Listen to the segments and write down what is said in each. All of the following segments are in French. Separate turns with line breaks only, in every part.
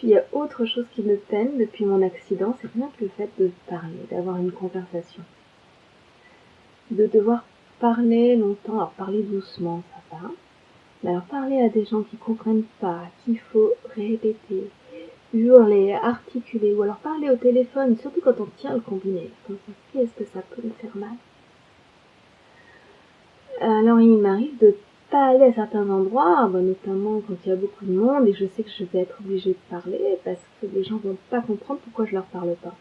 Puis il y a autre chose qui me peine depuis mon accident, c'est rien que le fait de parler, d'avoir une conversation. De devoir parler longtemps, alors parler doucement, ça va. Mais alors parler à des gens qui comprennent pas, qu'il faut répéter, hurler, articuler, ou alors parler au téléphone, surtout quand on tient le combiné. Comme ça, qu'est-ce que ça peut me faire mal? Alors il m'arrive de pas aller à certains endroits, notamment quand il y a beaucoup de monde, et je sais que je vais être obligée de parler, parce que les gens vont pas comprendre pourquoi je leur parle pas.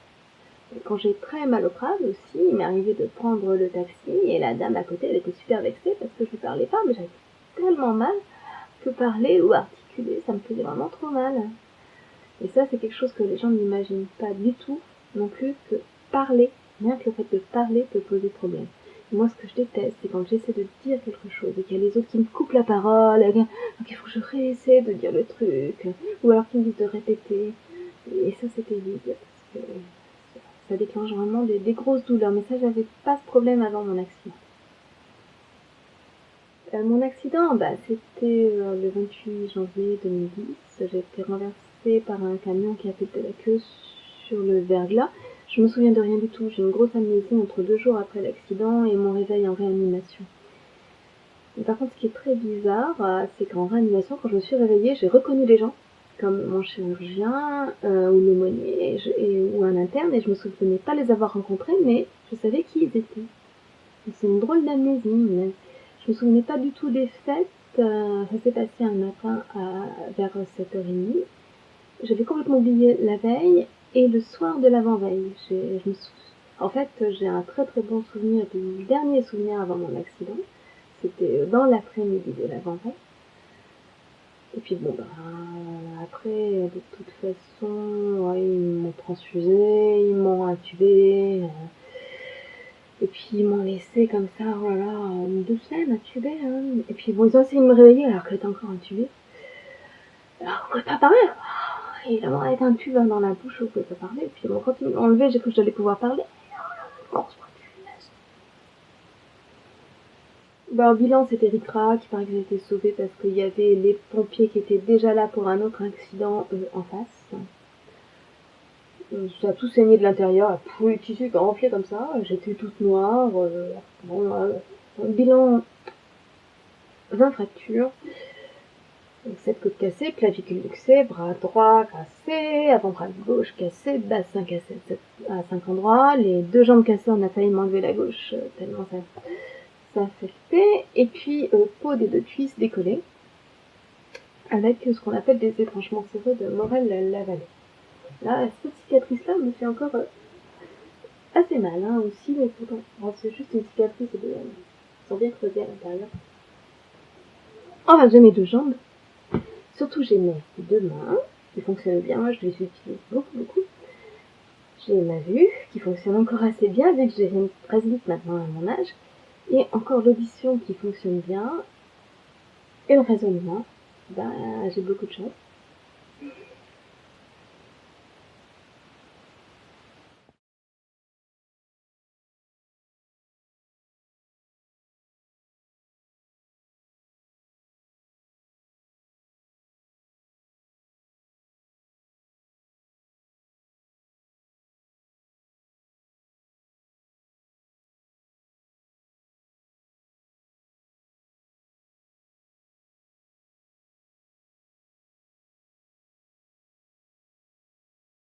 Et quand j'ai très mal au crâne aussi, il m'est arrivé de prendre le taxi, et la dame à côté, elle était super vexée parce que je lui parlais pas, mais j'avais tellement mal que parler ou articuler, ça me faisait vraiment trop mal. Et ça, c'est quelque chose que les gens n'imaginent pas du tout, non plus, que parler, rien que le fait de parler peut poser problème. Et moi, ce que je déteste, c'est quand j'essaie de dire quelque chose et qu'il y a les autres qui me coupent la parole, donc il faut que je réessaie de dire le truc, ou alors qu'ils me disent de répéter. Et ça, c'est terrible, parce que ça déclenche vraiment des grosses douleurs. Mais ça, j'avais pas ce problème avant mon accident. Mon accident, c'était le 28 janvier 2010. J'ai été renversée par un camion qui a fait de la queue sur le verglas. Je me souviens de rien du tout. J'ai une grosse amnésie entre 2 jours après l'accident et mon réveil en réanimation. Mais par contre, ce qui est très bizarre, c'est qu'en réanimation, quand je me suis réveillée, j'ai reconnu les gens, comme mon chirurgien ou l'aumônier ou un interne, et je me souvenais pas les avoir rencontrés, mais je savais qui ils étaient. C'est une drôle d'amnésie, mais je me souvenais pas du tout des fêtes. Ça s'est passé un matin vers 7h30. J'avais complètement oublié la veille et le soir de l'avant-veille. En fait, j'ai un très très bon souvenir du dernier souvenir avant mon accident. C'était dans l'après-midi de l'avant-veille. Et puis après, de toute façon, ouais, ils m'ont transfusé, ils m'ont intubé. Et puis ils m'ont laissé comme ça, 2 semaines intubée. Et puis ils ont essayé de me réveiller alors qu'elle était encore intubée. Alors vous pouvez pas parler. Évidemment, avec un tube dans la bouche, vous pouvez pas parler. Et puis quand ils m'ont enlevé, j'ai cru que j'allais pouvoir parler. Au bilan, c'était ric-rac. Il paraît que j'ai été sauvée parce qu'il y avait les pompiers qui étaient déjà là pour un autre accident en face. Ça a tout saigné de l'intérieur, le tissu qui a enflé comme ça, j'étais toute noire. Bilan 20 fractures, 7 côtes cassées, clavicule luxée, bras droit cassé, avant-bras gauche cassé, bassin cassé à 5 endroits, les 2 jambes cassées, on a failli m'enlever la gauche tellement ça affectait, et puis peau des 2 cuisses décollées, avec ce qu'on appelle des étranchements séreux de Morel-la-Vallée. Là, cette cicatrice-là me fait encore assez mal aussi, mais pourtant, c'est juste une cicatrice sans bien creuser à l'intérieur. J'ai mes 2 jambes. Surtout, j'ai mes 2 mains qui fonctionnent bien. Moi, je les utilise beaucoup. J'ai ma vue qui fonctionne encore assez bien, vu que j'ai très vite maintenant à mon âge. Et encore l'audition qui fonctionne bien. Et le raisonnement, j'ai beaucoup de chance.